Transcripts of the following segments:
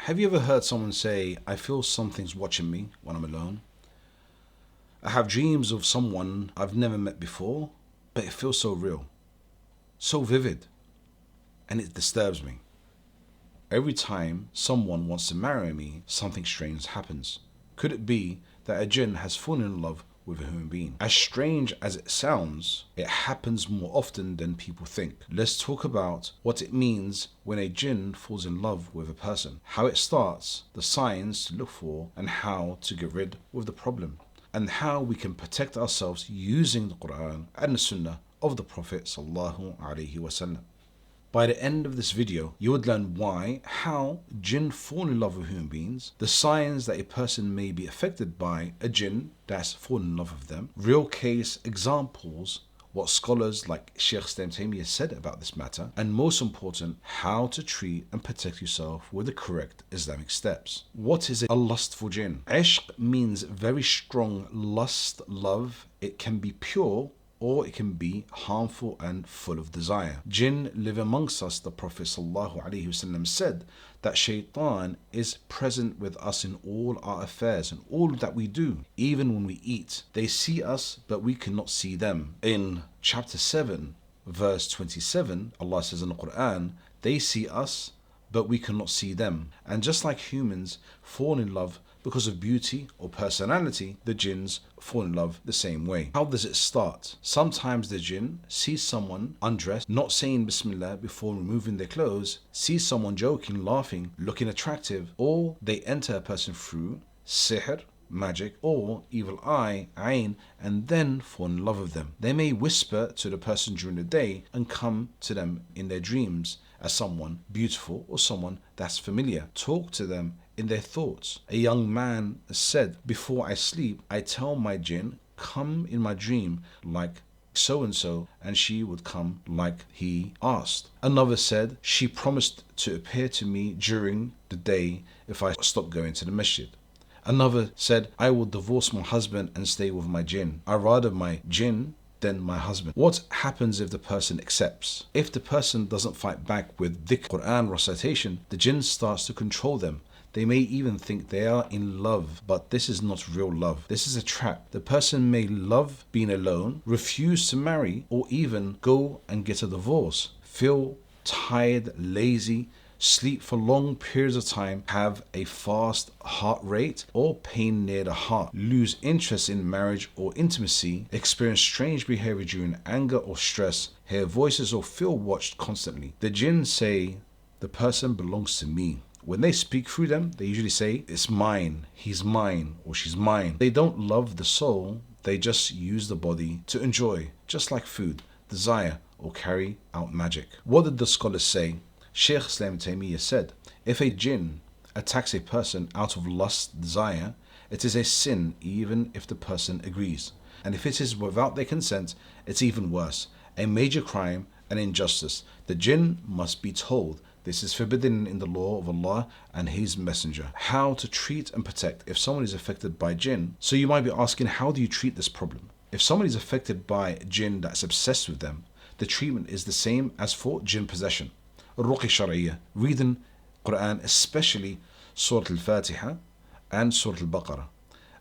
Have you ever heard someone say, I feel something's watching me when I'm alone? I have dreams of someone I've never met before, but it feels so real, so vivid, and it disturbs me. Every time someone wants to marry me, something strange happens. Could it be that a jinn has fallen in love with a human being? As strange as it sounds, it happens more often than people think. Let's talk about what it means when a jinn falls in love with a person, how it starts, the signs to look for, and how to get rid of the problem, and how we can protect ourselves using the Quran and the Sunnah of the Prophet ﷺ. By the end of this video, you would learn why, how jinn fall in love with human beings, the signs that a person may be affected by a jinn that's fallen in love with them, real case examples, what scholars like 𝗆cie𝘂𝗿𝗆 said about this matter, and most important, how to treat and protect yourself with the correct Islamic steps. What is a lustful jinn? 𝗔𝗃 means very strong lust, love. It can be pure, or it can be harmful and full of desire. Jinn live amongst us. The Prophet ﷺ said that shaitan is present with us in all our affairs and all that we do. Even when we eat, they see us, but we cannot see them. In chapter 7, verse 27, Allah says in the Quran, they see us, but we cannot see them. And just like humans fall in love because of beauty or personality, the jinns fall in love the same way. How does it start? Sometimes the jinn sees someone undressed, not saying Bismillah before removing their clothes, sees someone joking, laughing, looking attractive, or they enter a person through siḥr, magic, or evil eye, 𝗔𝗃, and then fall in love with them. They may whisper to the person during the day and come to them in their dreams as someone beautiful or someone that's familiar. Talk to them in their thoughts. A young man said, before I sleep, I tell my jinn, come in my dream like so and so, and she would come like he asked. Another said, she promised to appear to me during the day if I stop going to the masjid. Another said, I will divorce my husband and stay with my jinn. I rather my jinn than my husband. What happens if the person accepts? If the person doesn't fight back with dhikr, Quran recitation, the jinn starts to control them. They may even think they are in love, but this is not real love. This is a trap. The person may love being alone, refuse to marry, or even go and get a divorce, feel tired, lazy, sleep for long periods of time, have a fast heart rate or pain near the heart, lose interest in marriage or intimacy, experience strange behavior during anger or stress, hear voices or feel watched constantly. The jinn say, the person belongs to me. When they speak through them, they usually say, it's mine, he's mine, or she's mine. They don't love the soul, they just use the body to enjoy, just like food, desire, or carry out magic. What did the scholars say? 𝗆cie𝘂𝗿𝗆 said, if a jinn attacks a person out of lust, desire, it is a sin even if the person agrees. And if it is without their consent, it's even worse, a major crime and injustice. The jinn must be told this is forbidden in the law of Allah and His Messenger. How to treat and protect if someone is affected by jinn. So you might be asking, how do you treat this problem? If someone is affected by jinn that's obsessed with them, the treatment is the same as for jinn possession. Ruqyah شرعية, reading Quran, especially Surah Al-Fatiha and Surah Al-Baqarah,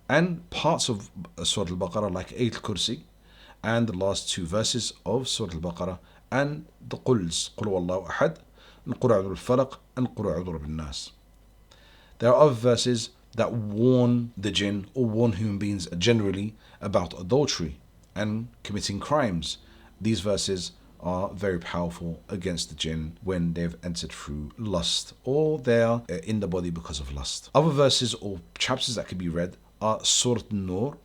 and parts of Surah Al-Baqarah like 𝗹𝗶H and the last two verses of Surah Al-Baqarah, and the quls, قل هو الله أحد, and 𝗷𝗵𝗇𝗆 and 𝗷𝗵. There are other verses that warn the jinn or warn human beings generally about adultery and committing crimes. These verses are very powerful against the jinn when they've entered through lust or they are in the body because of lust. Other verses or chapters that can be read are Surah An-Nur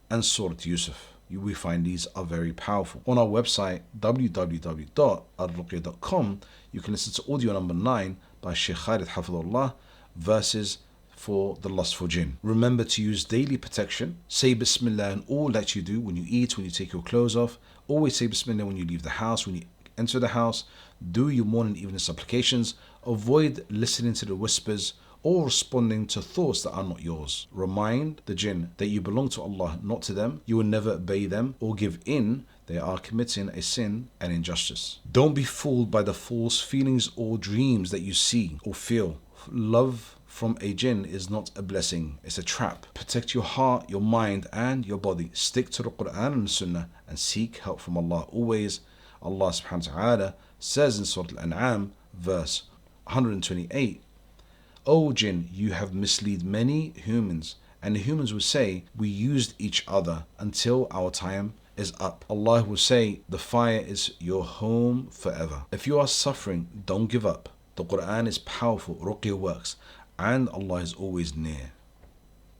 and Surah Yusuf. We find these are very powerful. On our website www.ruqyah.com, you can listen to audio number 9 by Sheikh Khalid Hafidhullah, verses for the lustful jinn. Remember to use daily protection. Say Bismillah in all that you do, when you eat, when you take your clothes off. Always say Bismillah when you leave the house, when you enter the house. Do your morning and evening supplications. Avoid listening to the whispers or responding to thoughts that are not yours. Remind the jinn that you belong to Allah, not to them. You will never obey them or give in. They are committing a sin and injustice. Don't be fooled by the false feelings or dreams that you see or feel. Love from a jinn is not a blessing, it's a trap. Protect your heart, your mind, and your body. Stick to the Quran and the Sunnah and seek help from Allah always. Allah subhanahu wa ta'ala says in Surah Al-An'am, verse 128, O jinn, you have misled many humans, and the humans will say, we used each other until our time is up. Allah will say, the fire is your home forever. If you are suffering, don't give up. The Quran is powerful, Ruqyah works, and Allah is always near.